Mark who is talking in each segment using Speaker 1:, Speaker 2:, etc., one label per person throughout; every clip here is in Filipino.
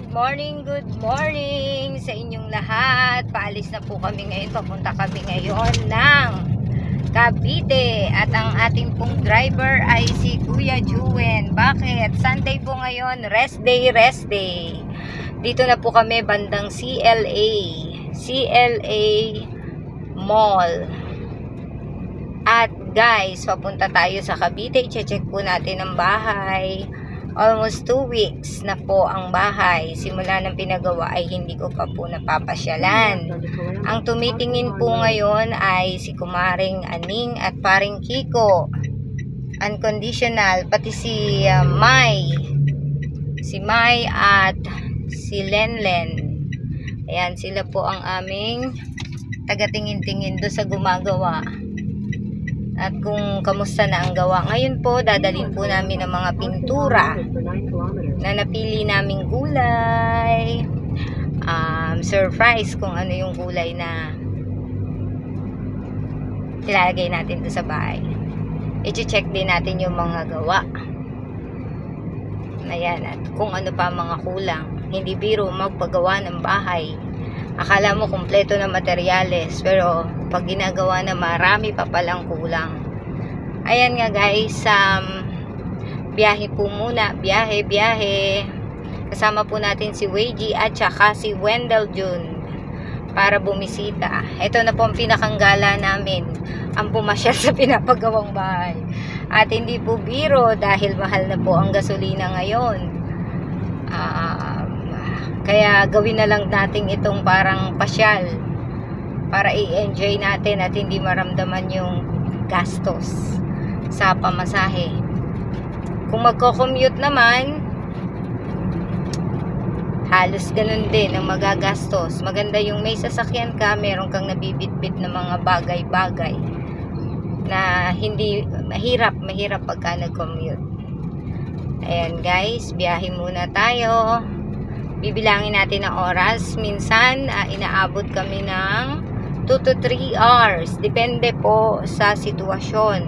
Speaker 1: good morning sa inyong lahat. Paalis na po kami ngayon. Papunta kami ngayon ng Cavite. At ang ating pong driver ay si Kuya Juen. Bakit? Sunday po ngayon. Rest day, rest day. Dito na po kami bandang CLA Mall. At guys, papunta tayo sa Cavite. I-check po natin ang bahay. Almost 2 weeks na po ang bahay. Simula ng pinagawa ay hindi ko pa po napapasyalan. Ang tumitingin po ngayon ay si Kumaring Aning at Paring Kiko. Unconditional. Pati si Mai. Si Mai at si Lenlen. Ayan, sila po ang aming tagatingin-tingin do sa gumagawa. At kung kamusta na ang gawa. Ngayon po, dadalhin po namin ang mga pintura na napili naming gulay. Surprise kung ano yung gulay na ilalagay natin doon sa bahay. I-check din natin yung mga gawa. Ayan, at kung ano pa mga kulang. Hindi biro magpagawa ng bahay. Akala mo kumpleto na materyales, pero pag ginagawa na marami pa palang kulang. Ayan nga guys, biyahe po muna, biyahe. Kasama po natin si Weiji at saka si Wendell Jun para bumisita. Ito na po ang pinakanggala namin, ang pumasyal sa pinapagawang bahay. At hindi po biro dahil mahal na po ang gasolina ngayon. Kaya gawin na lang natin itong parang pasyal para i-enjoy natin at hindi maramdaman yung gastos sa pamasahe. Kung magko-commute naman, halos ganun din ang magagastos. Maganda yung may sasakyan ka, meron kang nabibitbit na mga bagay-bagay na hindi mahirap pagka nag-commute. Ayan guys, biyahe muna tayo. Bibilangin natin ang oras. Minsan, inaabot kami ng 2 to 3 hours. Depende po sa sitwasyon.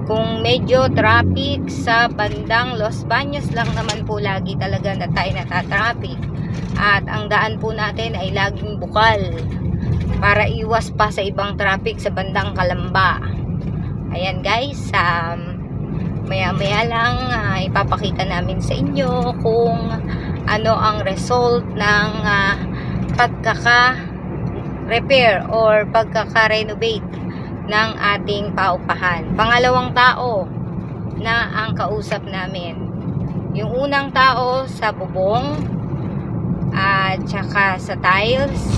Speaker 1: Kung medyo traffic sa bandang Los Baños lang naman po lagi talaga na tayo natatraffic. At ang daan po natin ay laging bukal para iwas pa sa ibang traffic sa bandang Calamba. Ayan guys, maya lang ipapakita namin sa inyo kung ano ang result ng pagkaka-repair or pagkaka-renovate ng ating paupahan. Pangalawang tao na ang kausap namin. Yung unang tao sa bubong at saka sa tiles.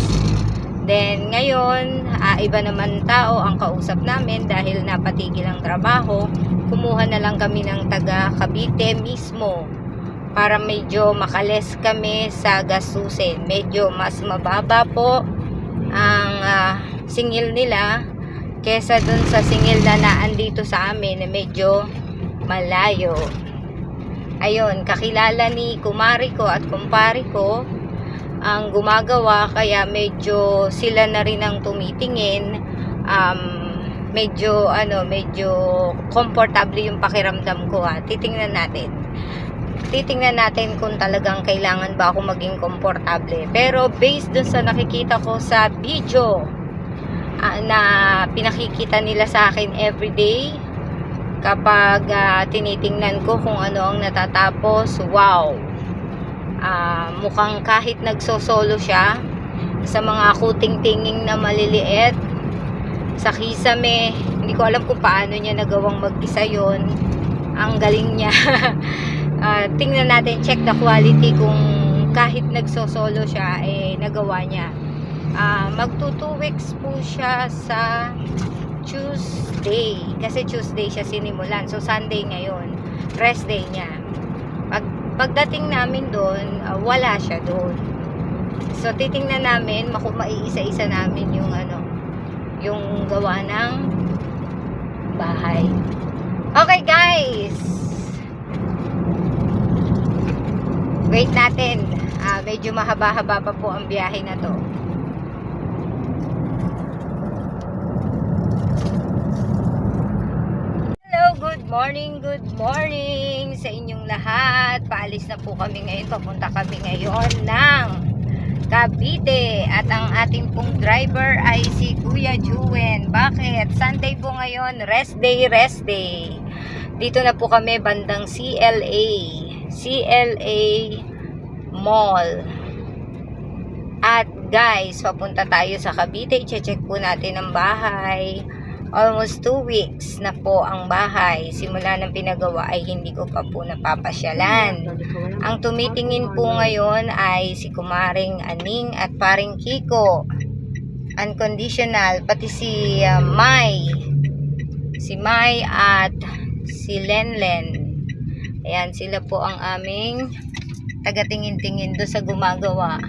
Speaker 1: Then ngayon, iba naman tao ang kausap namin dahil napatigil ang trabaho. Kumuha na lang kami ng taga Cavite mismo para medyo makales kami sa gastusin. Medyo mas mababa po ang singil nila kesa dun sa singil na naandito sa amin na medyo malayo. Ayun, kakilala ni kumari ko at kumpari ko ang gumagawa, kaya medyo sila na rin ang tumitingin. Medyo comfortable yung pakiramdam ko. Titingnan natin kung talagang kailangan ba ako maging komportable. Pero based dun sa nakikita ko sa video na pinakikita nila sa akin everyday, kapag tinitingnan ko kung ano ang natatapos, wow, mukhang kahit nagsosolo siya sa mga kuting-tinging na maliliit sa kisame, hindi ko alam kung paano niya nagawang mag-isa yon. Ang galing niya. Tingnan natin, check the quality kung kahit nagsosolo siya, nagawa niya. Magto 2 weeks po siya sa Tuesday. Kasi Tuesday siya sinimulan. So Sunday ngayon. Rest day niya. Pagdating namin doon, wala siya doon. So titingnan namin, maiisa-isa namin yung gawa ng bahay. Okay guys, wait natin. Medyo mahaba-haba pa po ang biyahe na to. Hello, good good morning sa inyong lahat. Paalis na po kami ngayon. Papunta kami ngayon ng Cavite. At ang ating pong driver ay si Kuya Juen. Bakit? Sunday po ngayon. Rest day, rest day. Dito na po kami bandang CLA Mall. At guys, papunta tayo sa Cavite. I-check po natin ang bahay. Almost 2 weeks na po ang bahay. Simula ng pinagawa ay hindi ko pa po napapasyalan. Ang tumitingin po ngayon ay si Kumaring Aning at Paring Kiko. Unconditional. Pati si Mai. Si Mai at si Lenlen. Ayan, sila po ang aming tagatingin-tingin do sa gumagawa.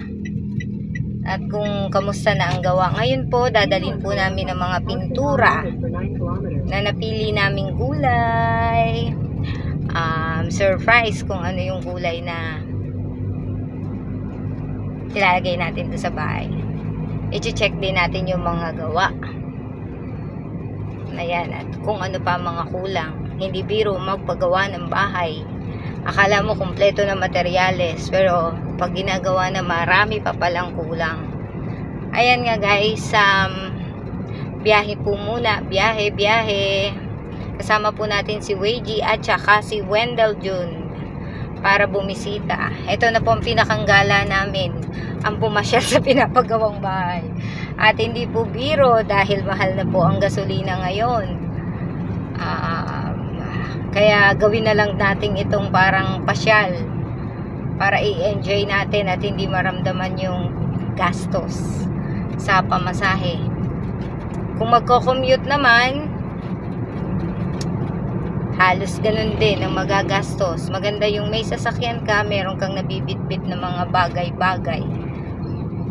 Speaker 1: At kung kamusta na ang gawa. Ngayon po, dadalhin po namin ang mga pintura na napili naming gulay. Surprise kung ano yung gulay na ilalagay natin doon sa bahay. I-check din natin yung mga gawa. Ayan, at kung ano pa mga kulang. Hindi biro magpagawa ng bahay. Akala mo kumpleto na materyales, pero pag ginagawa na marami pa palang kulang. Ayan nga guys, biyahe po muna, biyahe. Kasama po natin si Weiji at saka si Wendell Jun para bumisita. Ito na po ang pinakanggala namin, ang pumasyal sa pinapagawang bahay. At hindi po biro dahil mahal na po ang gasolina ngayon. Kaya gawin na lang natin itong parang pasyal para i-enjoy natin at hindi maramdaman yung gastos sa pamasahe. Kung magko-commute naman, halos ganun din ang magagastos. Maganda yung may sasakyan ka, meron kang nabibitbit na mga bagay-bagay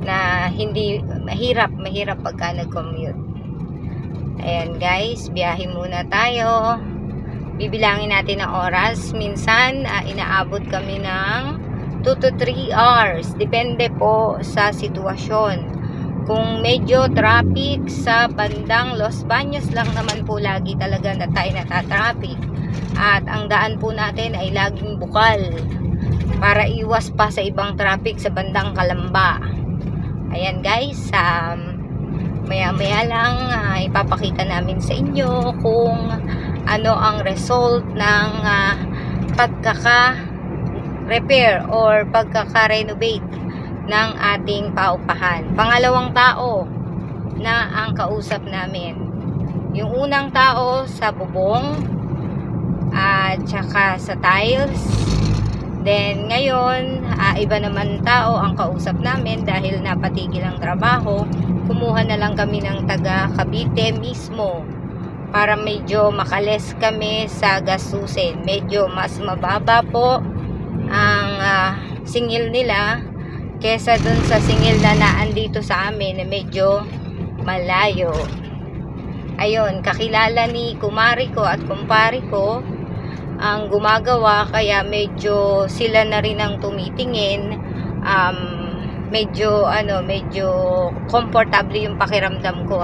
Speaker 1: na hindi mahirap pagka nag-commute. Ayan guys, biyahe muna tayo. Bibilangin natin ang oras. Minsan, inaabot kami ng 2 to 3 hours. Depende po sa sitwasyon. Kung medyo traffic sa bandang Los Baños lang naman po lagi talaga na tayo natatraffic. At ang daan po natin ay laging bukal para iwas pa sa ibang traffic sa bandang Calamba. Ayan guys, maya-maya lang ipapakita namin sa inyo kung ano ang result ng pagkaka-repair or pagkaka-renovate ng ating paupahan. Pangalawang tao na ang kausap namin. Yung unang tao sa bubong at saka sa tiles. Then ngayon, iba naman tao ang kausap namin dahil napatigil ang trabaho. Kumuha na lang kami ng taga Cavite mismo para medyo makales kami sa gastusin. Medyo mas mababa po ang singil nila kesa dun sa singil na naandito sa amin na medyo malayo. Ayun, kakilala ni kumari ko at kumpari ko ang gumagawa, kaya medyo sila na rin ang tumitingin. Medyo comfortable yung pakiramdam ko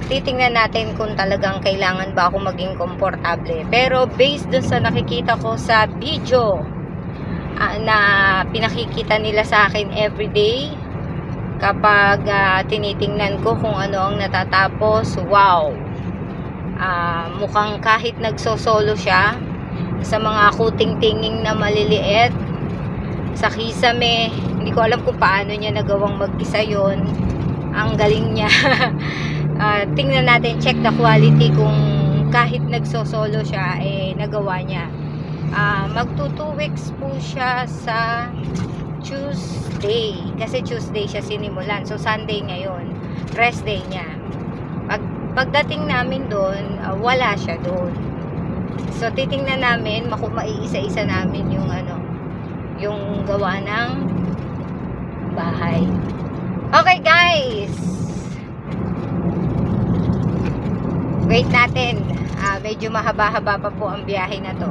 Speaker 1: Titingnan natin kung talagang kailangan ba ako maging komportable. Pero based dun sa nakikita ko sa video na pinakikita nila sa akin everyday, kapag tinitingnan ko kung ano ang natatapos, wow, mukhang kahit nagsosolo siya sa mga kuting-tinging na maliliit, sa kisame, hindi ko alam kung paano niya nagawang mag-isa yon. Ang galing niya. Tingnan natin, check the quality kung kahit nagsosolo siya, nagawa niya. Magto 2 weeks po siya sa Tuesday. Kasi Tuesday siya sinimulan. So, Sunday ngayon. Rest day niya. Pagdating namin doon, wala siya doon. So, titingnan namin, maiisa-isa namin yung gawa ng bahay. Okay guys, wait natin. Medyo mahaba-haba pa po ang biyahe na to.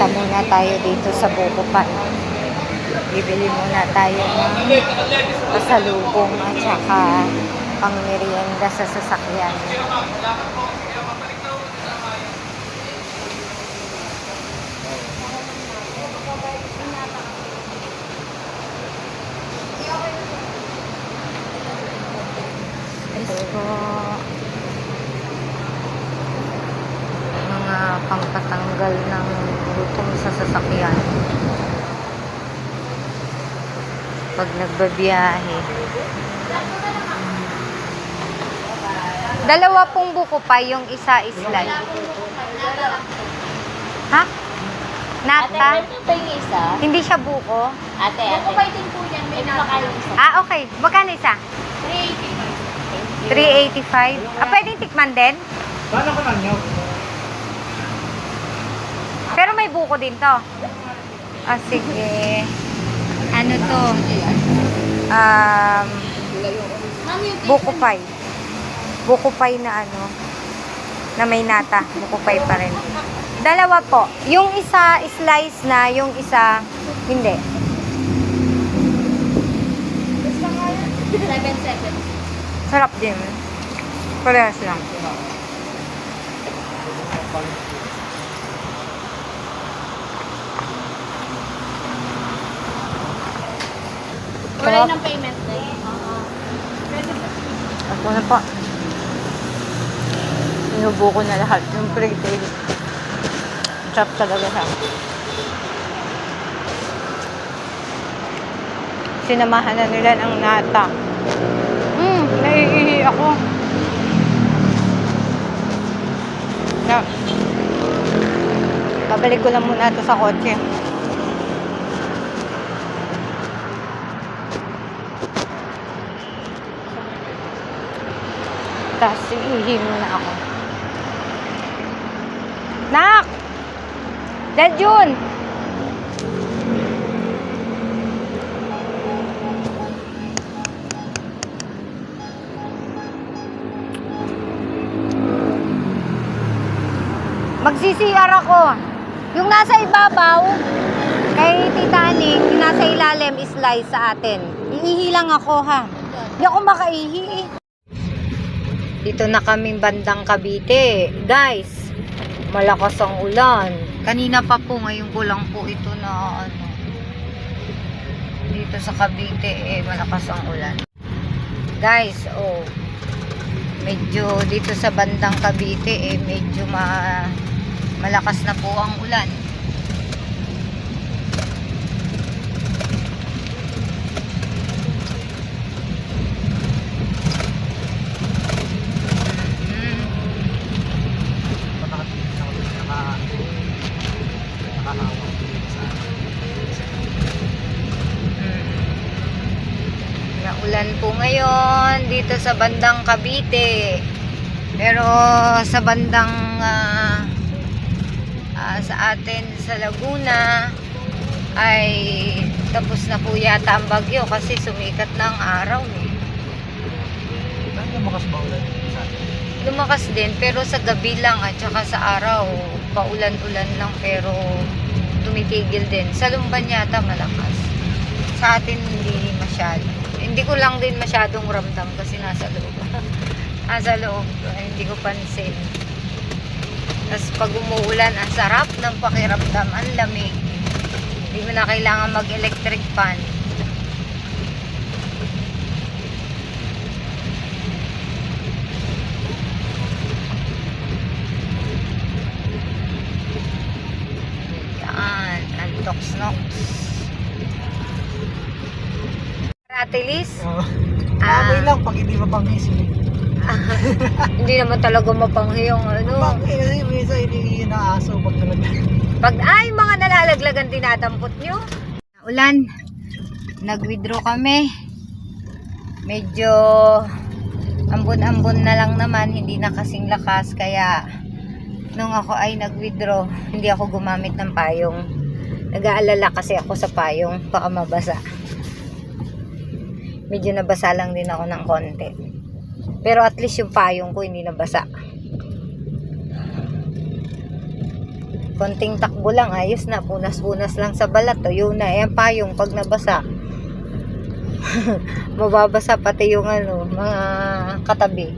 Speaker 1: Punta muna tayo dito sa Bukupan. Bibili muna tayo ng pasalubong at saka pangmerienda sa sasakyan. Ito po, mga pangpatanggal ng lutong sa sasakyan pag nagbabiyahe. Dalawa pong buko pa, yung isa slide. Ha? Nata?
Speaker 2: Ate, ito yung isa.
Speaker 1: Hindi siya buko?
Speaker 2: Ate. Buko pa din po yan. May nakakain isa.
Speaker 1: Ah, okay. Magkano isa? 385. Ah, pwedeng tikman din?
Speaker 3: Paano ko lang yun?
Speaker 1: Pero may buko din to. Ah, sige. Ano to? Buko pie. Buko pie na ano, na may nata. Buko pie pa rin. Dalawa po. Yung isa slice na, yung isa hindi.
Speaker 2: 7-7.
Speaker 1: Sarap din. Parehas lang.
Speaker 2: Wala ng payment na yun.
Speaker 1: Ako na po. Sinubo ko na lahat yung pre-tail. Chop talaga siya. Sinamahan na nila ng nata. Naiihi ako. Na. Babalik ko lang muna ito sa kotse. Tapos iihi muna ako. Nak! Dad yun! Magsi-CR ako. Yung nasa ibabaw, kay Titanic, yung nasa ilalim is slice sa atin. Iihi lang ako ha. Hindi ako makaihi eh. Dito na kaming bandang Cavite. Guys, malakas ang ulan. Kanina pa po, ngayon ko lang po ito na ano. Dito sa Cavite, malakas ang ulan. Guys, medyo dito sa bandang Cavite, medyo malakas na po ang ulan. Naulan po ngayon dito sa bandang Cavite. Pero sa bandang sa atin sa Laguna ay tapos na po yata ang bagyo kasi sumikat na ang araw eh.
Speaker 3: Lumakas ba ulan sa atin?
Speaker 1: Lumakas din pero sa gabi lang at saka sa araw paulan-ulan lang pero tumitigil din. Sa Lumban yata malakas. Sa atin hindi masyado. Hindi ko lang din masyadong ramdam kasi nasa loob. Nasa loob, hindi ko pansin. Tapos pag umuulan, ang sarap ng pakiramdam, ang lamig. Hindi mo na kailangan mag-electric fan. Yan, ang toks-noks. Ratilis?
Speaker 3: Okay lang pag hindi mapangisi.
Speaker 1: Hindi naman talaga mapanghi yung ano.
Speaker 3: Kasi minsan hindi na aso pag talaga.
Speaker 1: Pag ay mga nalalaglagan dinadampot nyo. Ulan. Nag-withdraw kami. Medyo ambon-ambon na lang naman. Hindi na kasing lakas. Kaya nung ako ay nag-withdraw, hindi ako gumamit ng payong. Nag-aalala kasi ako sa payong. Baka mabasa. Medyo nabasa lang din ako ng konti. Pero at least yung payong ko hindi nabasa. konting takbo lang, ayos na, punas-punas lang sa balat, tuyo na. Ayan payong pag nabasa. Mababasa pati yung ano, mga katabi.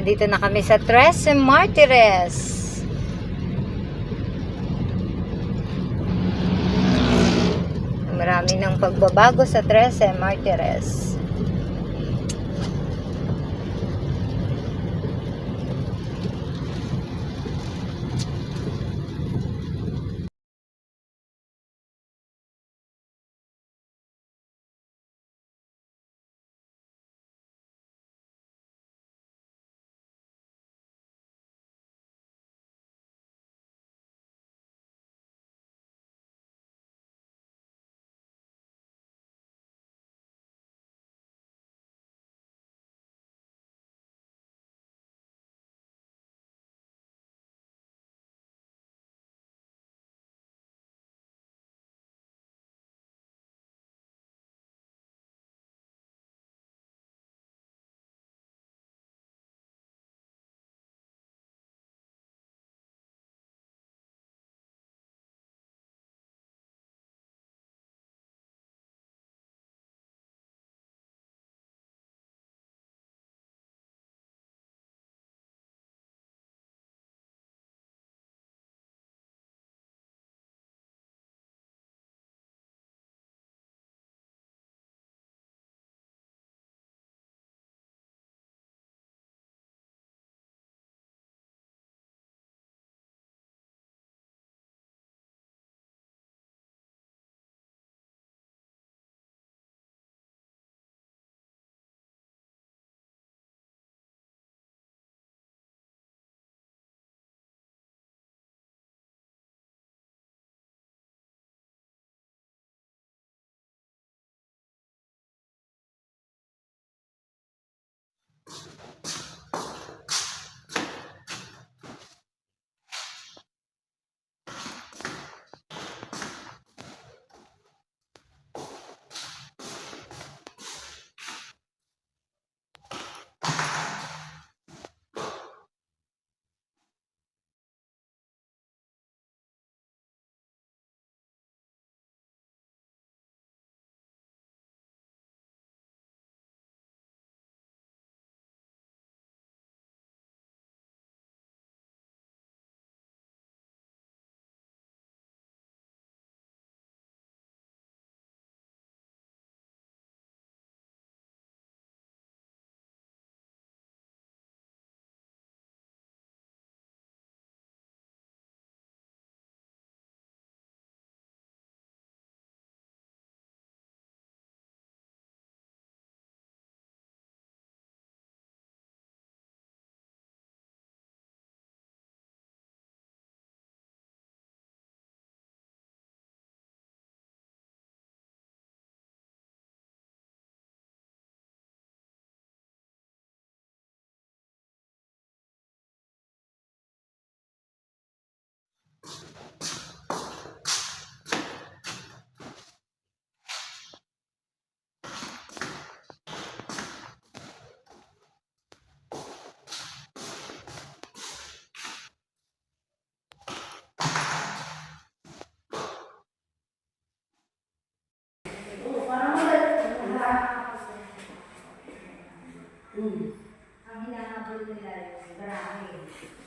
Speaker 1: Dito na kami sa Tres Martires. Marami ng pagbabago sa Tres Martires. Ang hinahabol nila yung garahe.